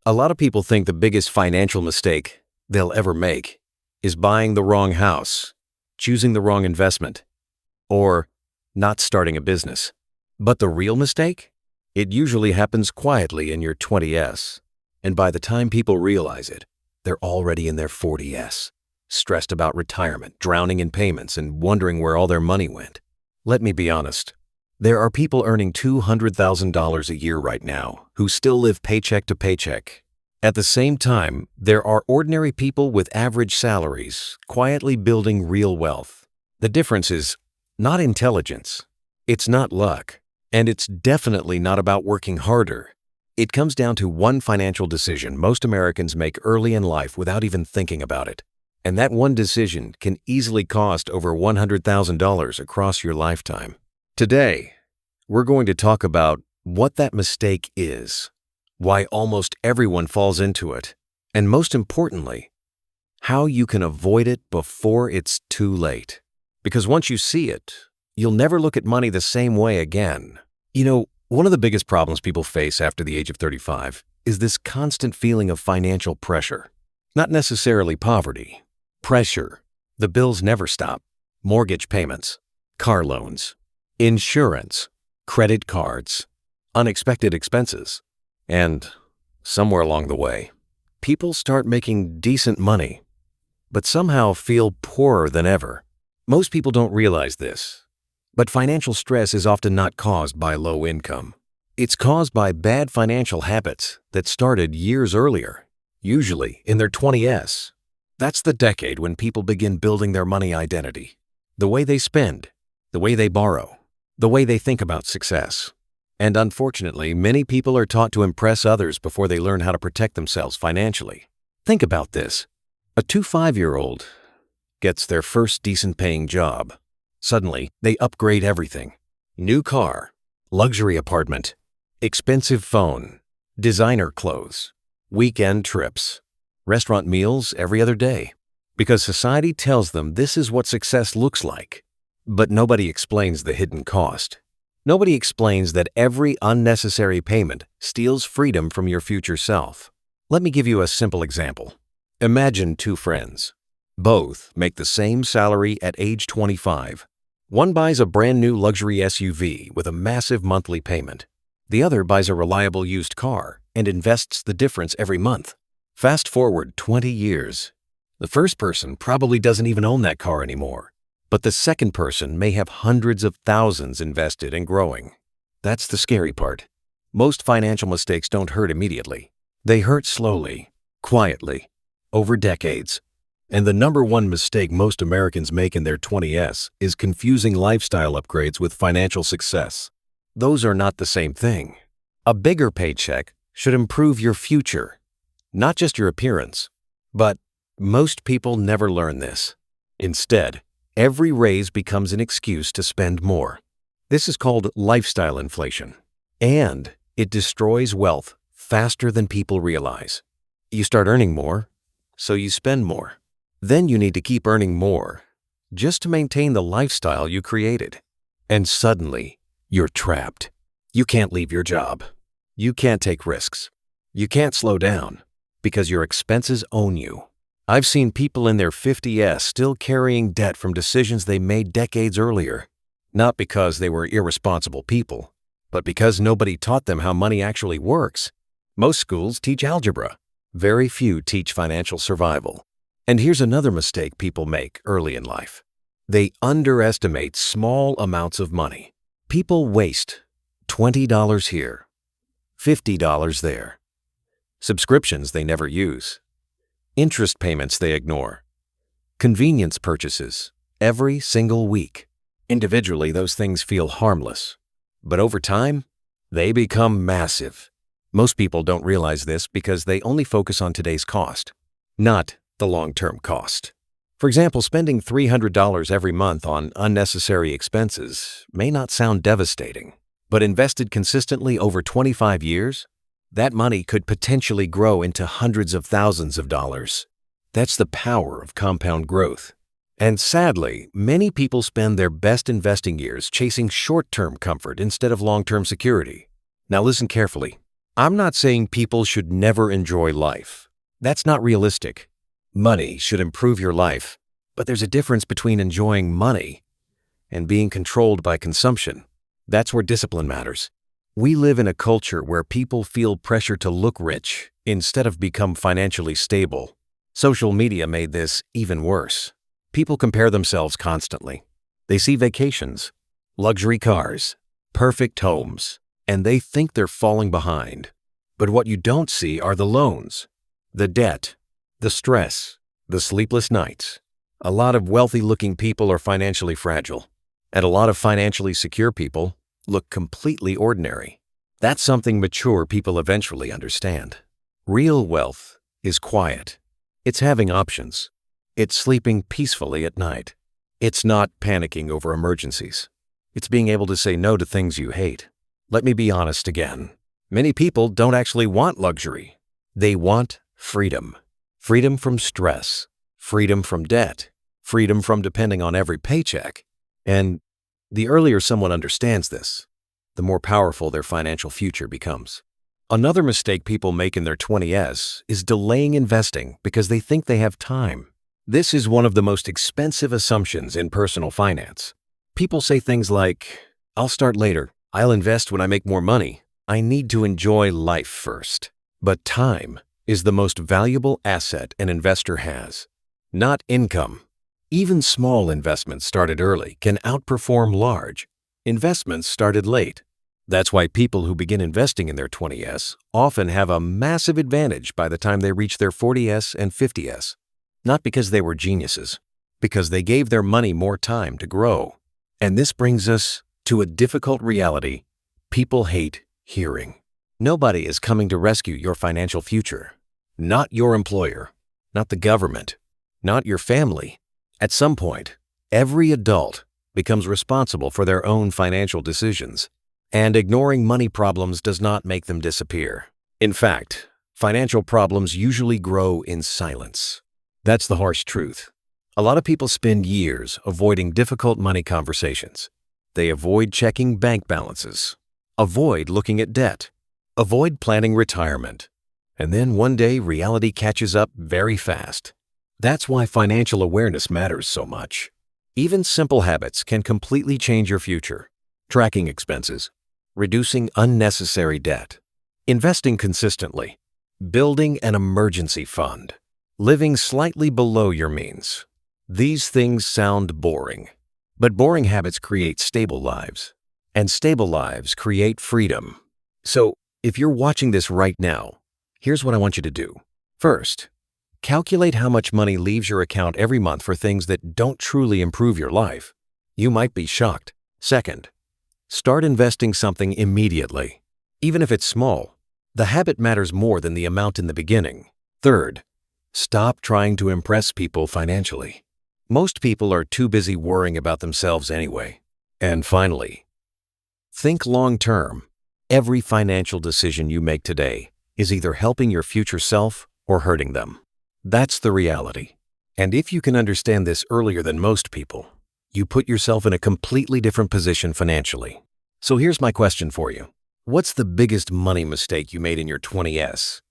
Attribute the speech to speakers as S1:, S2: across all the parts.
S1: A lot of people think the biggest financial mistake they'll ever make is buying the wrong house, choosing the wrong investment, or not starting a business. But the real mistake? It usually happens quietly in your 20s, and by the time people realize it, they're already in their 40s, stressed about retirement, drowning in payments, and wondering where all their money went. Let me be honest. There are people earning $200,000 a year right now who still live paycheck to paycheck. At the same time, there are ordinary people with average salaries quietly building real wealth. The difference is not intelligence, it's not luck, and it's definitely not about working harder. It comes down to one financial decision most Americans make early in life without even thinking about it. And that one decision can easily cost over $100,000 across your lifetime. Today, we're going to talk about what that mistake is, why almost everyone falls into it, and most importantly, how you can avoid it before it's too late. Because once you see it, you'll never look at money the same way again. You know, one of the biggest problems people face after the age of 35 is this constant feeling of financial pressure. Not necessarily poverty. Pressure. The bills never stop. Mortgage payments, car loans, insurance, credit cards, unexpected expenses. And somewhere along the way, people start making decent money, but somehow feel poorer than ever. Most people don't realize this, but financial stress is often not caused by low income. It's caused by bad financial habits that started years earlier, usually in their 20s. That's the decade when people begin building their money identity. The way they spend, the way they borrow, the way they think about success. And unfortunately, many people are taught to impress others before they learn how to protect themselves financially. Think about this. A 5-year-old gets their first decent paying job. Suddenly, they upgrade everything. New car, luxury apartment, expensive phone, designer clothes, weekend trips, restaurant meals every other day. Because society tells them this is what success looks like. But nobody explains the hidden cost. Nobody explains that every unnecessary payment steals freedom from your future self. Let me give you a simple example. Imagine two friends. Both make the same salary at age 25. One buys a brand new luxury SUV with a massive monthly payment. The other buys a reliable used car and invests the difference every month. Fast forward 20 years. The first person probably doesn't even own that car anymore. But the second person may have hundreds of thousands invested and growing. That's the scary part. Most financial mistakes don't hurt immediately. They hurt slowly, quietly, over decades. And the number one mistake most Americans make in their 20s is confusing lifestyle upgrades with financial success. Those are not the same thing. A bigger paycheck should improve your future, not just your appearance. But most people never learn this. Instead, every raise becomes an excuse to spend more. This is called lifestyle inflation, and it destroys wealth faster than people realize. You start earning more, so you spend more. Then you need to keep earning more just to maintain the lifestyle you created. And suddenly, you're trapped. You can't leave your job. You can't take risks. You can't slow down because your expenses own you. I've seen people in their 50s still carrying debt from decisions they made decades earlier, not because they were irresponsible people, but because nobody taught them how money actually works. Most schools teach algebra. Very few teach financial survival. And here's another mistake people make early in life. They underestimate small amounts of money. People waste $20 here, $50 there. Subscriptions they never use. Interest payments they ignore. Convenience purchases every single week. Individually, those things feel harmless. But over time, they become massive. Most people don't realize this because they only focus on today's cost, not the long-term cost. For example, spending $300 every month on unnecessary expenses may not sound devastating, but invested consistently over 25 years, that money could potentially grow into hundreds of thousands of dollars. That's the power of compound growth. And sadly, many people spend their best investing years chasing short-term comfort instead of long-term security. Now listen carefully. I'm not saying people should never enjoy life. That's not realistic. Money should improve your life, but there's a difference between enjoying money and being controlled by consumption. That's where discipline matters. We live in a culture where people feel pressure to look rich instead of become financially stable. Social media made this even worse. People compare themselves constantly. They see vacations, luxury cars, perfect homes, and they think they're falling behind. But what you don't see are the loans, the debt, the stress, the sleepless nights. A lot of wealthy-looking people are financially fragile, and a lot of financially secure people look completely ordinary. That's something mature people eventually understand. Real wealth is quiet. It's having options. It's sleeping peacefully at night. It's not panicking over emergencies. It's being able to say no to things you hate. Let me be honest again. Many people don't actually want luxury. They want freedom. Freedom from stress. Freedom from debt. Freedom from depending on every paycheck. And the earlier someone understands this, the more powerful their financial future becomes. Another mistake people make in their 20s is delaying investing because they think they have time. This is one of the most expensive assumptions in personal finance. People say things like, "I'll start later. I'll invest when I make more money. I need to enjoy life first." But time is the most valuable asset an investor has, not income. Even small investments started early can outperform large investments started late. That's why people who begin investing in their 20s often have a massive advantage by the time they reach their 40s and 50s. Not because they were geniuses, because they gave their money more time to grow. And this brings us to a difficult reality people hate hearing. Nobody is coming to rescue your financial future. Not your employer, not the government, not your family. At some point, every adult becomes responsible for their own financial decisions, and ignoring money problems does not make them disappear. In fact, financial problems usually grow in silence. That's the harsh truth. A lot of people spend years avoiding difficult money conversations. They avoid checking bank balances, avoid looking at debt, avoid planning retirement. And then one day reality catches up very fast. That's why financial awareness matters so much. Even simple habits can completely change your future. Tracking expenses, reducing unnecessary debt, investing consistently, building an emergency fund, living slightly below your means. These things sound boring, but boring habits create stable lives, and stable lives create freedom. So, if you're watching this right now, here's what I want you to do. First, calculate how much money leaves your account every month for things that don't truly improve your life. You might be shocked. Second, start investing something immediately. Even if it's small, the habit matters more than the amount in the beginning. Third, stop trying to impress people financially. Most people are too busy worrying about themselves anyway. And finally, think long-term. Every financial decision you make today is either helping your future self or hurting them. That's the reality. And if you can understand this earlier than most people, you put yourself in a completely different position financially. So here's my question for you. What's the biggest money mistake you made in your 20s?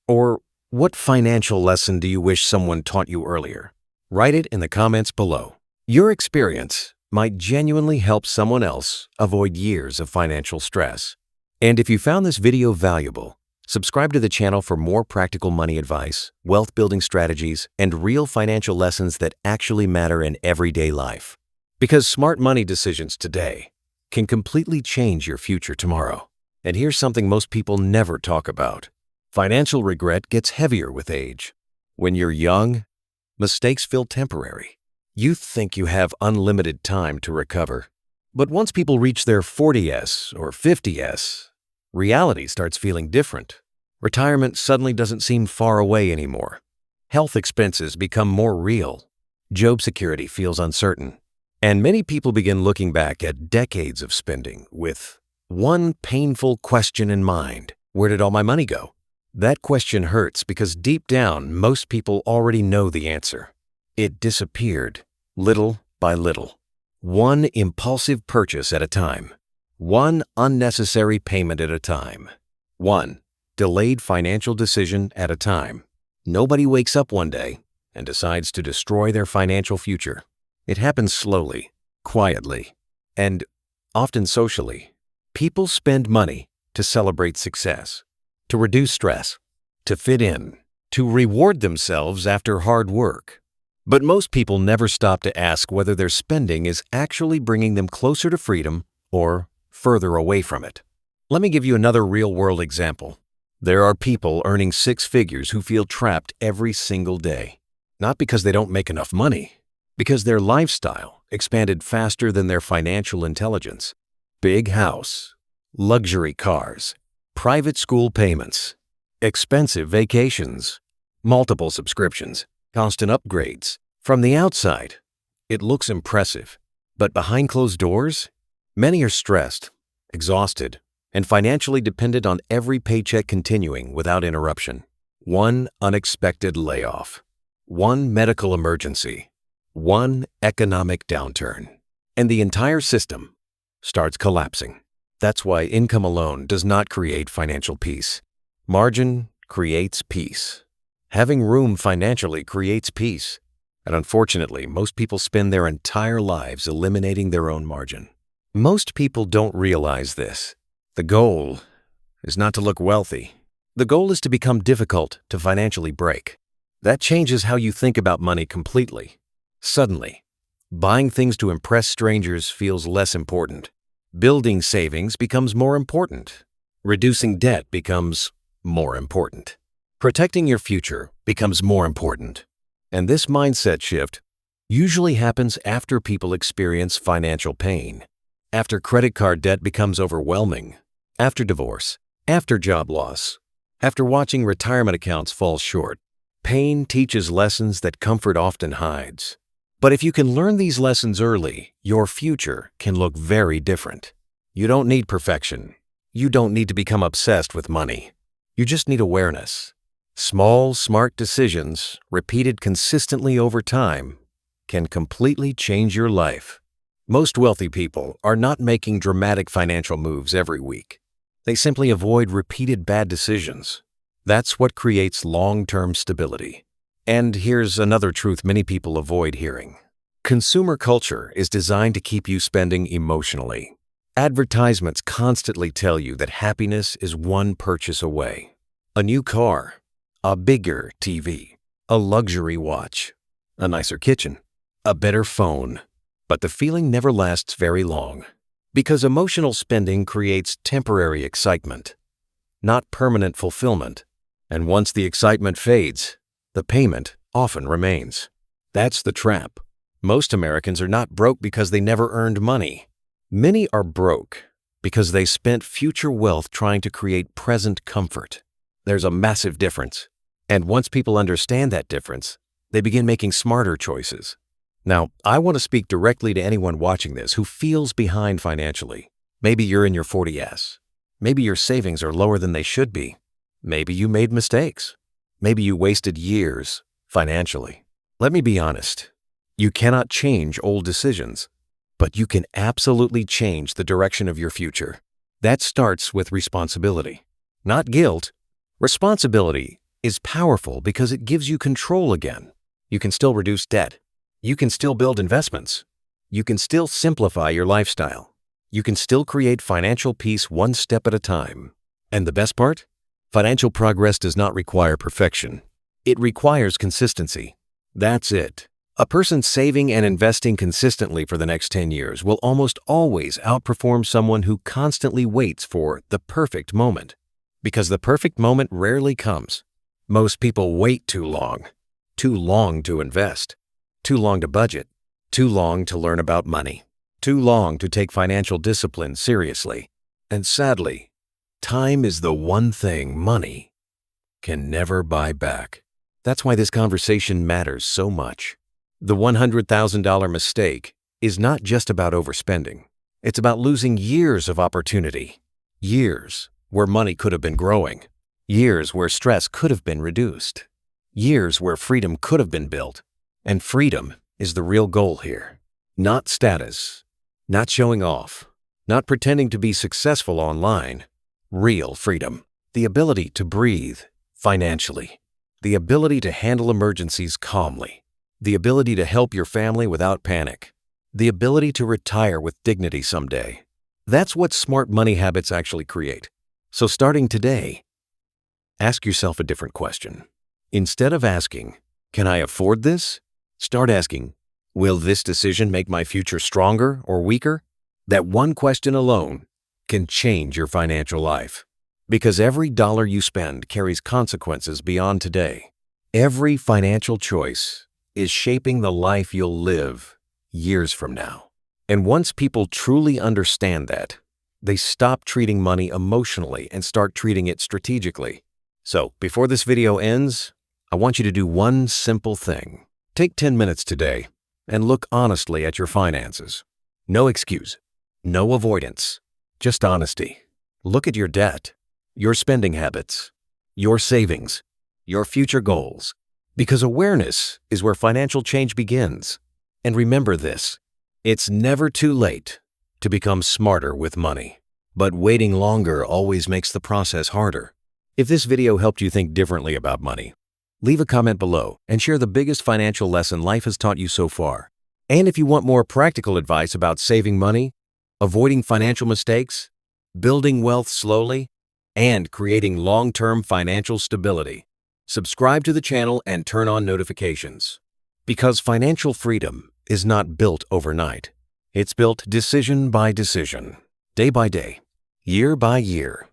S1: Or what financial lesson do you wish someone taught you earlier? Write it in the comments below. Your experience might genuinely help someone else avoid years of financial stress. And if you found this video valuable, subscribe to the channel for more practical money advice, wealth building strategies, and real financial lessons that actually matter in everyday life. Because smart money decisions today can completely change your future tomorrow. And here's something most people never talk about. Financial regret gets heavier with age. When you're young, mistakes feel temporary. You think you have unlimited time to recover. But once people reach their 40s or 50s, reality starts feeling different. Retirement suddenly doesn't seem far away anymore. Health expenses become more real. Job security feels uncertain. And many people begin looking back at decades of spending with one painful question in mind. Where did all my money go? That question hurts because deep down, most people already know the answer. It disappeared, little by little. One impulsive purchase at a time. One unnecessary payment at a time. 1. Delayed financial decision at a time. Nobody wakes up one day and decides to destroy their financial future. It happens slowly, quietly, and often socially. People spend money to celebrate success, to reduce stress, to fit in, to reward themselves after hard work. But most people never stop to ask whether their spending is actually bringing them closer to freedom or further away from it. Let me give you another real-world example. There are people earning six figures who feel trapped every single day. Not because they don't make enough money, because their lifestyle expanded faster than their financial intelligence. Big house, luxury cars, private school payments, expensive vacations, multiple subscriptions, constant upgrades. From the outside, it looks impressive, but behind closed doors, many are stressed, exhausted, and financially dependent on every paycheck continuing without interruption. One unexpected layoff, one medical emergency, one economic downturn, and the entire system starts collapsing. That's why income alone does not create financial peace. Margin creates peace. Having room financially creates peace. And unfortunately, most people spend their entire lives eliminating their own margin. Most people don't realize this. The goal is not to look wealthy. The goal is to become difficult to financially break. That changes how you think about money completely. Suddenly, buying things to impress strangers feels less important. Building savings becomes more important. Reducing debt becomes more important. Protecting your future becomes more important. And this mindset shift usually happens after people experience financial pain, after credit card debt becomes overwhelming, after divorce, after job loss, after watching retirement accounts fall short. Pain teaches lessons that comfort often hides. But if you can learn these lessons early, your future can look very different. You don't need perfection. You don't need to become obsessed with money. You just need awareness. Small, smart decisions, repeated consistently over time, can completely change your life. Most wealthy people are not making dramatic financial moves every week. They simply avoid repeated bad decisions. That's what creates long-term stability. And here's another truth many people avoid hearing. Consumer culture is designed to keep you spending emotionally. Advertisements constantly tell you that happiness is one purchase away. A new car, a bigger TV, a luxury watch, a nicer kitchen, a better phone. But the feeling never lasts very long, because emotional spending creates temporary excitement, not permanent fulfillment. And once the excitement fades, the payment often remains. That's the trap. Most Americans are not broke because they never earned money. Many are broke because they spent future wealth trying to create present comfort. There's a massive difference. And once people understand that difference, they begin making smarter choices. Now, I want to speak directly to anyone watching this who feels behind financially. Maybe you're in your 40s. Maybe your savings are lower than they should be. Maybe you made mistakes. Maybe you wasted years financially. Let me be honest. You cannot change old decisions, but you can absolutely change the direction of your future. That starts with responsibility, not guilt. Responsibility is powerful because it gives you control again. You can still reduce debt. You can still build investments. You can still simplify your lifestyle. You can still create financial peace one step at a time. And the best part? Financial progress does not require perfection. It requires consistency. That's it. A person saving and investing consistently for the next 10 years will almost always outperform someone who constantly waits for the perfect moment. Because the perfect moment rarely comes. Most people wait too long to invest, too long to budget, too long to learn about money, too long to take financial discipline seriously. And sadly, time is the one thing money can never buy back. That's why this conversation matters so much. The $100,000 mistake is not just about overspending. It's about losing years of opportunity. Years where money could have been growing. Years where stress could have been reduced. Years where freedom could have been built. And freedom is the real goal here. Not status, not showing off, not pretending to be successful online. Real freedom. the ability to breathe financially, the ability to handle emergencies calmly, the ability to help your family without panic, the ability to retire with dignity someday. That's what smart money habits actually create. So starting today, ask yourself a different question. Instead of asking, "Can I afford this?" start asking, "Will this decision make my future stronger or weaker?" That one question alone can change your financial life. Because every dollar you spend carries consequences beyond today. Every financial choice is shaping the life you'll live years from now. And once people truly understand that, they stop treating money emotionally and start treating it strategically. So, before this video ends, I want you to do one simple thing. Take 10 minutes today and look honestly at your finances. No excuse, no avoidance, just honesty. Look at your debt, your spending habits, your savings, your future goals. Because awareness is where financial change begins. And remember this, it's never too late to become smarter with money. But waiting longer always makes the process harder. If this video helped you think differently about money, leave a comment below and share the biggest financial lesson life has taught you so far. And if you want more practical advice about saving money, avoiding financial mistakes, building wealth slowly, and creating long-term financial stability, subscribe to the channel and turn on notifications. Because financial freedom is not built overnight. It's built decision by decision, day by day, year by year.